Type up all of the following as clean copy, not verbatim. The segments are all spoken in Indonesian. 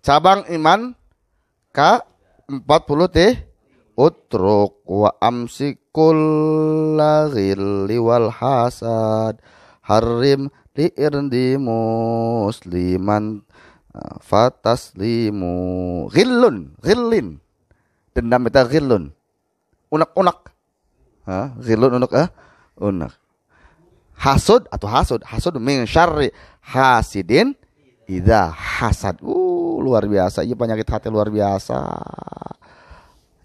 Cabang iman ke-40 utruk wa amsikul ghilli wal hasad harim li irdi musliman fataslimu ghillin dendam itu ghillun unak ghillun unak hasud min syarri hasidin idza hasad. Luar biasa, iya penyakit hati luar biasa.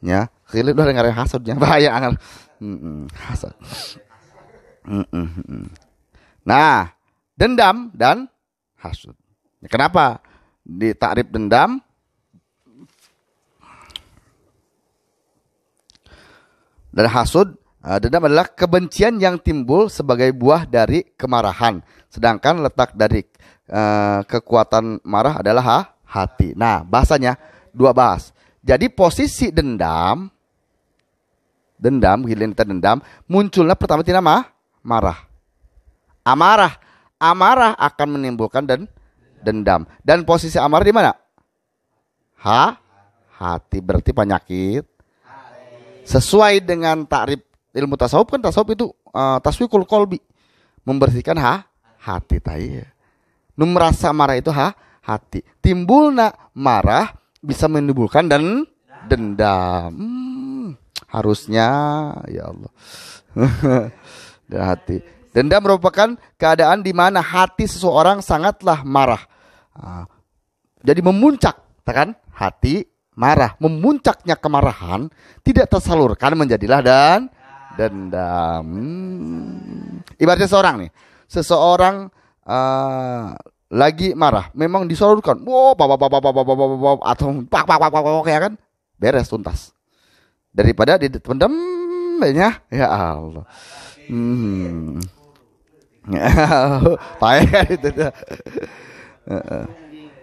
Ya, ghillun udah dengar hasudnya bahaya angel. Hasad. Nah, dendam dan hasud. Kenapa ditakrif dendam? Dan hasud, dendam adalah kebencian yang timbul sebagai buah dari kemarahan. Sedangkan letak dari kekuatan marah adalah hati. Nah, bahasanya dua bahas. Jadi posisi dendam, giliran kita dendam, munculnya pertama tidak marah. Amarah akan menimbulkan dendam. Dan posisi amarah di mana? Hati, berarti penyakit. Sesuai dengan takrif ilmu tasawuf, kan tasawuf itu taswikul qalbi, membersihkan hati tadi. Nu merasa marah itu hati. Timbulna marah bisa menimbulkan dendam. Harusnya ya Allah. Dan hati. Dendam merupakan keadaan di mana hati seseorang sangatlah marah. Jadi memuncak, kan? Hati marah, memuncaknya kemarahan tidak tersalurkan menjadilah dendam. Ibaratnya seseorang lagi marah, memang disalurkan, atau kayak kan, beres tuntas. Daripada dipendam, ya Allah. Payah itu.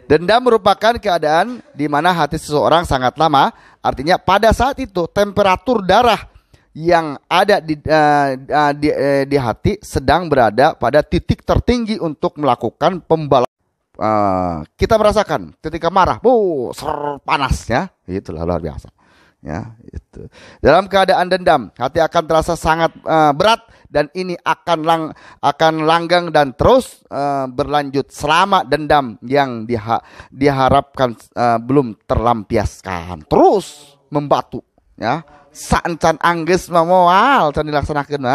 Dendam merupakan keadaan di mana hati seseorang sangat lama, artinya pada saat itu temperatur darah yang ada di hati sedang berada pada titik tertinggi untuk melakukan pembalasan. Kita merasakan ketika marah, panasnya, itulah luar biasa. Ya, itu. Dalam keadaan dendam, hati akan terasa sangat berat dan ini akan langgang dan terus berlanjut selama dendam yang diharapkan belum terlampiaskan. Terus membatu, ya. Sancan angges mamoal can dilaksanakeun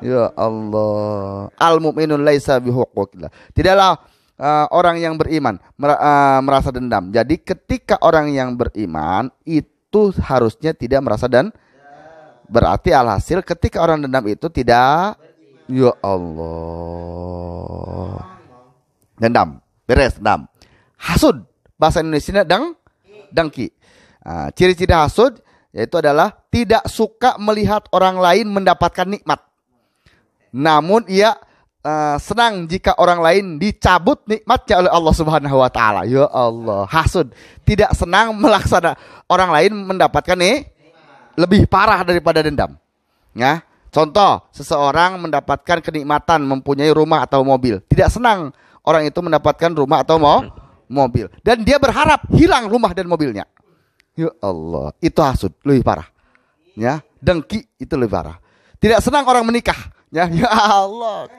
ya Allah. Al mukminun laisa bihuquqillah. Tidaklah orang yang beriman merasa dendam. Jadi ketika orang yang beriman itu harusnya tidak merasa berarti alhasil ketika orang dendam itu tidak ya Allah. Dendam, beres dendam. Hasud, bahasa Indonesia dengki. Ciri-ciri hasud yaitu adalah tidak suka melihat orang lain mendapatkan nikmat. Namun ia senang jika orang lain dicabut nikmatnya oleh Allah Subhanahu wa taala. Ya Allah, hasud. Tidak senang melaksana orang lain mendapatkan lebih parah daripada dendam. Ya. Contoh, seseorang mendapatkan kenikmatan mempunyai rumah atau mobil. Tidak senang orang itu mendapatkan rumah atau mobil dan dia berharap hilang rumah dan mobilnya. Ya Allah, itu hasud, lebih parah. Ya, dengki itu lebih parah. Tidak senang orang menikah. Ya Allah,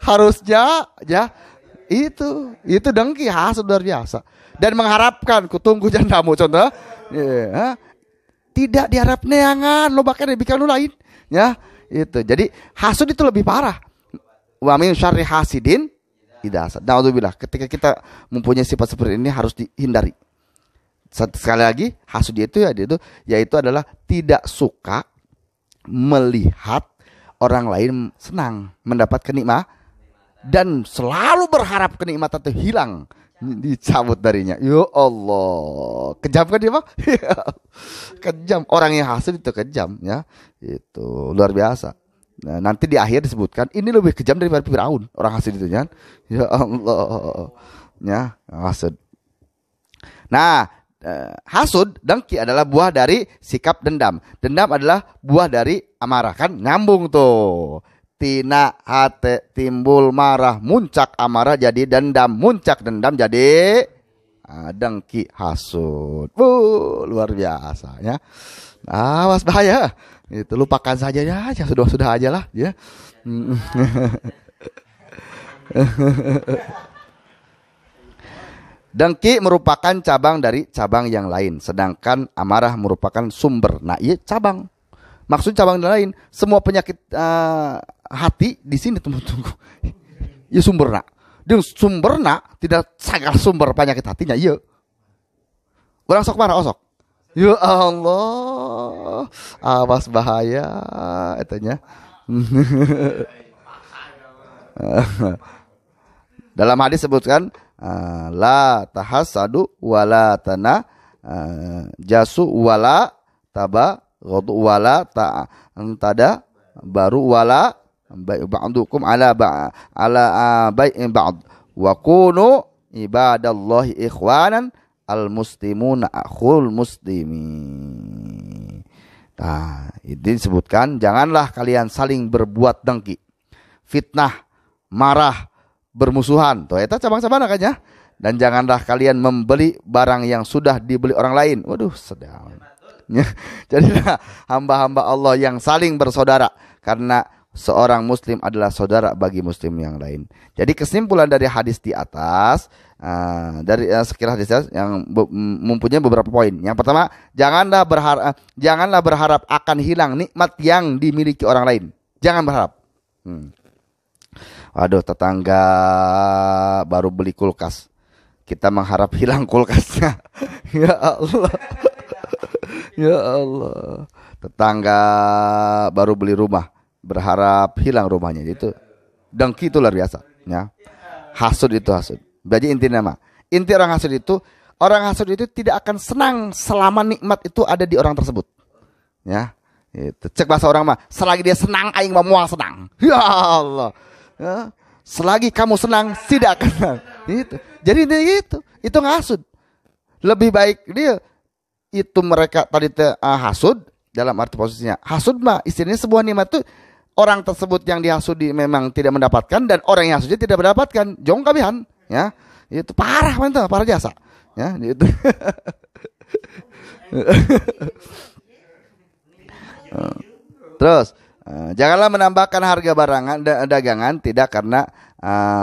harusnya ya itu dengki, hasud luar biasa. Dan mengharapkan kutunggu jandamu contoh. Ya, tidak diharap neangan lo bahkan dibikin lu lain. Ya, itu. Jadi hasud itu lebih parah. Wa min syarri hasidin idza hasad. Naudzubillah, ketika kita mempunyai sifat seperti ini harus dihindari. Sekali lagi, hasud itu yaitu adalah tidak suka melihat orang lain senang mendapat kenikmatan dan selalu berharap kenikmatan itu hilang, dicabut darinya. Ya Allah, kejam kan dia, Pak? Kejam. Orang yang hasud itu kejam, ya. Itu luar biasa. Nah, nanti di akhir disebutkan ini lebih kejam daripada Firaun, orang hasud itu, ya. Ya Allah. Ya, hasud. Nah, hasud, dengki adalah buah dari sikap dendam. Dendam adalah buah dari amarah, kan nyambung tuh. Tina hati timbul marah, muncak amarah jadi dendam, muncak dendam jadi Dengki, hasud. Luar biasa ya. Awas bahaya. Itu lupakan saja ya, sudah aja lah ya. Dengki merupakan cabang dari cabang yang lain, sedangkan amarah merupakan sumber. Nah, iya cabang. Maksud cabang yang lain, semua penyakit hati di sini tunggu. Ya sumberna. Jeung sumberna tidak sagala sumber penyakit hatinya, iya. Orang sok marah osok. Ya Allah. Awas bahaya etanya. Dalam hadis sebutkan la tahassadu wala tana jasu wala taba ghadu wala tada baru wala ba'dukum ala bai'in ba'd wa kunu ibadallahi ikhwanan al muslimuna akhul muslimin. Nah, ini disebutkan janganlah kalian saling berbuat dengki, fitnah, marah, bermusuhan. Tuh eta cabang-cabang kan ya. Dan janganlah kalian membeli barang yang sudah dibeli orang lain. Waduh, sedang. Jadilah hamba-hamba Allah yang saling bersaudara karena seorang muslim adalah saudara bagi muslim yang lain. Jadi kesimpulan dari hadis di atas dari sekilas hadis yang mempunyai beberapa poin. Yang pertama, janganlah berharap akan hilang nikmat yang dimiliki orang lain. Jangan berharap. Waduh, tetangga baru beli kulkas. Kita mengharap hilang kulkasnya. Ya Allah. Ya Allah. Tetangga baru beli rumah, berharap hilang rumahnya. Itu dengki, itu luar biasa ya. Hasud itu hasud. Jadi inti orang hasud itu tidak akan senang selama nikmat itu ada di orang tersebut. Ya. Itu cek bahasa orang mah, selagi dia senang aing mah moal senang. Ya Allah. Ya. Selagi kamu senang tidak akan senang. Itu. Jadi itu ngasud. Lebih baik dia itu mereka tadi hasud dalam arti posisinya. Hasud mah istilahnya sebuah nikmat itu orang tersebut yang dihasudi memang tidak mendapatkan dan orang yang hasudnya tidak mendapatkan. Jong kabihan, ya. Itu parah mantap, parah jasa. Ya, itu. Terus janganlah menambahkan harga barang dagangan tidak karena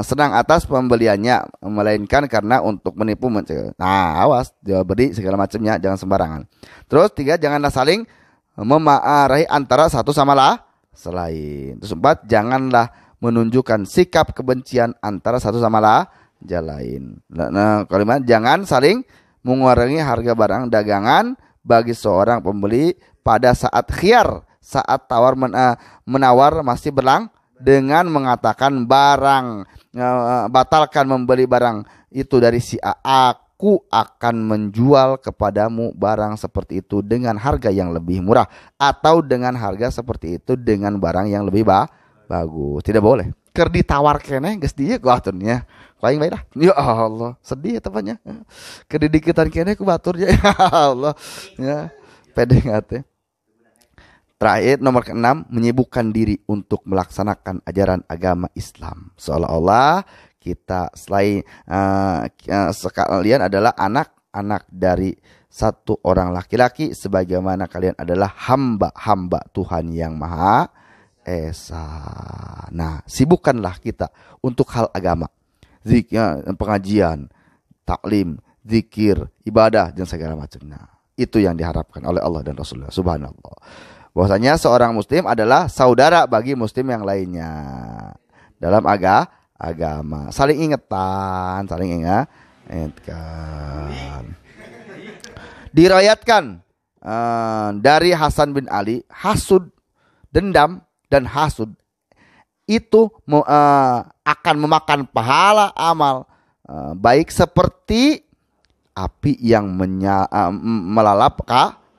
senang atas pembeliannya, melainkan karena untuk menipu. Nah, awas, jual beli segala macamnya, jangan sembarangan. Terus 3, janganlah saling memarahi antara satu sama selain. Terus 4, janganlah menunjukkan sikap kebencian antara satu sama lain. Nah, kelima, jangan saling mengurangi harga barang dagangan bagi seorang pembeli pada saat khiyar, saat tawar menawar masih berlang, dengan mengatakan barang batalkan membeli barang itu dari si A, aku akan menjual kepadamu barang seperti itu dengan harga yang lebih murah, atau dengan harga seperti itu dengan barang yang lebih bagus. Tidak boleh. Keur ditawar keneh geus dieu ku aturnya. Ku aing bae dah. Ya Allah, sedih tepatnya. Keur didiketan keneh ku baturnya. Ya Allah. Ya, pede teh. Terakhir nomor ke-6, menyibukkan diri untuk melaksanakan ajaran agama Islam. Seolah-olah kita selain sekalian adalah anak-anak dari satu orang laki-laki, sebagaimana kalian adalah hamba-hamba Tuhan yang Maha Esa. Nah, sibukkanlah kita untuk hal agama, pengajian, taklim, zikir, ibadah, dan segala macamnya. Itu yang diharapkan oleh Allah dan Rasulullah. Subhanallah. Bahwasanya seorang muslim adalah saudara bagi muslim yang lainnya dalam agama. Saling ingatkan. Diriwayatkan dari Hasan bin Ali, hasud, dendam dan hasud itu akan memakan pahala amal baik seperti api yang melalap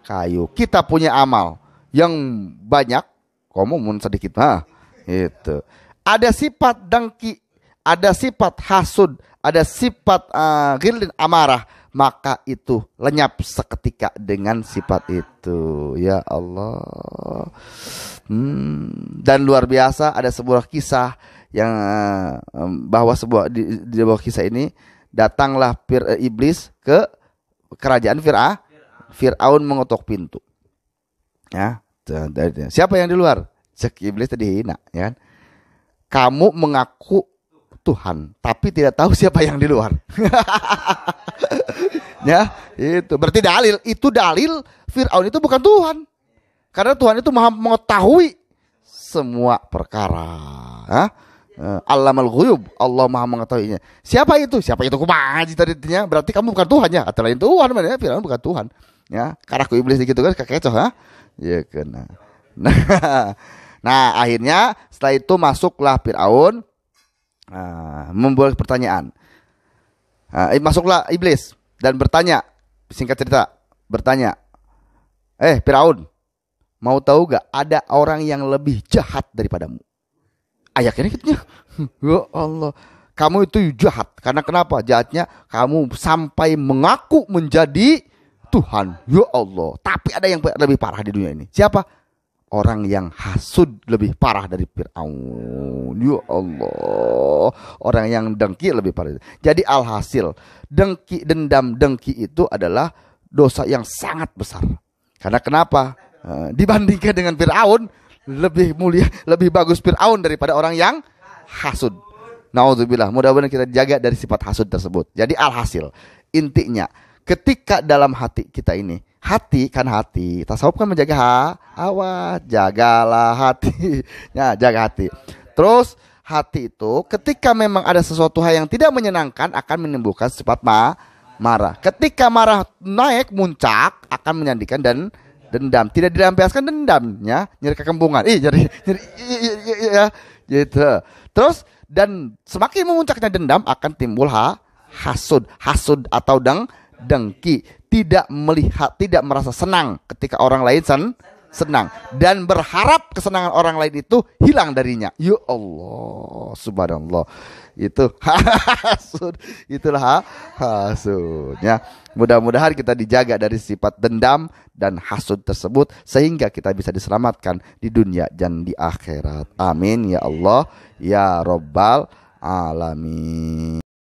kayu. Kita punya amal yang banyak, komun sedikit itu. Ada sifat dengki, ada sifat hasud, ada sifat ghillin amarah, maka itu lenyap seketika dengan sifat itu. Ya Allah. Dan luar biasa, ada sebuah kisah yang bahwa di bawah kisah ini datanglah iblis ke kerajaan Fir'aun mengetuk pintu. Ya, siapa yang di luar? Cek iblis tadi hina, ya kan? Kamu mengaku Tuhan, tapi tidak tahu siapa yang di luar. Ya, itu berarti dalil Fir'aun itu bukan Tuhan. Karena Tuhan itu Maha mengetahui semua perkara. Allamal ghuyub, Allah Maha mengetahuinya. Siapa itu? Siapa itu? Kumaha tadinya? Berarti kamu bukan Tuhan ya? Atau lain Tuhan mana? Fir'aun bukan Tuhan. Ya, karaku iblis gitu kan kekecoh, ha? Ya kena. Nah, akhirnya setelah itu masuklah Fir'aun membuat pertanyaan. Masuklah iblis dan bertanya, singkat cerita, bertanya, Fir'aun, mau tahu gak ada orang yang lebih jahat daripadamu? Ayatnya gitu. Ya Allah, kamu itu jahat. Karena kenapa? Jahatnya kamu sampai mengaku menjadi Tuhan. Ya Allah. Tapi ada yang lebih parah di dunia ini. Siapa? Orang yang hasud lebih parah dari Fir'aun. Ya Allah. Orang yang dengki lebih parah. Jadi alhasil, dendam dengki itu adalah dosa yang sangat besar. Karena kenapa? Dibandingkan dengan Fir'aun, lebih mulia, lebih bagus Fir'aun daripada orang yang hasud. Naudzubillah. Mudah-mudahan kita jaga dari sifat hasud tersebut. Jadi alhasil, intinya, ketika dalam hati kita ini, hati, tasawuf kan menjaga hawa, jagalah hati. Ya, jaga hati. Terus hati itu ketika memang ada sesuatu hal yang tidak menyenangkan akan menimbulkan sifat marah. Ketika marah naik muncak akan menyandikan dan dendam. Tidak dilampiaskan dendamnya, nyeri kekempungan. Nyeri ya, gitu. Terus dan semakin memuncaknya dendam akan timbul hasud atau dengki. Tidak merasa senang ketika orang lain senang dan berharap kesenangan orang lain itu hilang darinya. Ya Allah, subhanallah. Itu hasud. Itulah hasudnya. Mudah-mudahan kita dijaga dari sifat dendam dan hasud tersebut sehingga kita bisa diselamatkan di dunia dan di akhirat. Amin ya Allah ya Rabbal alamin.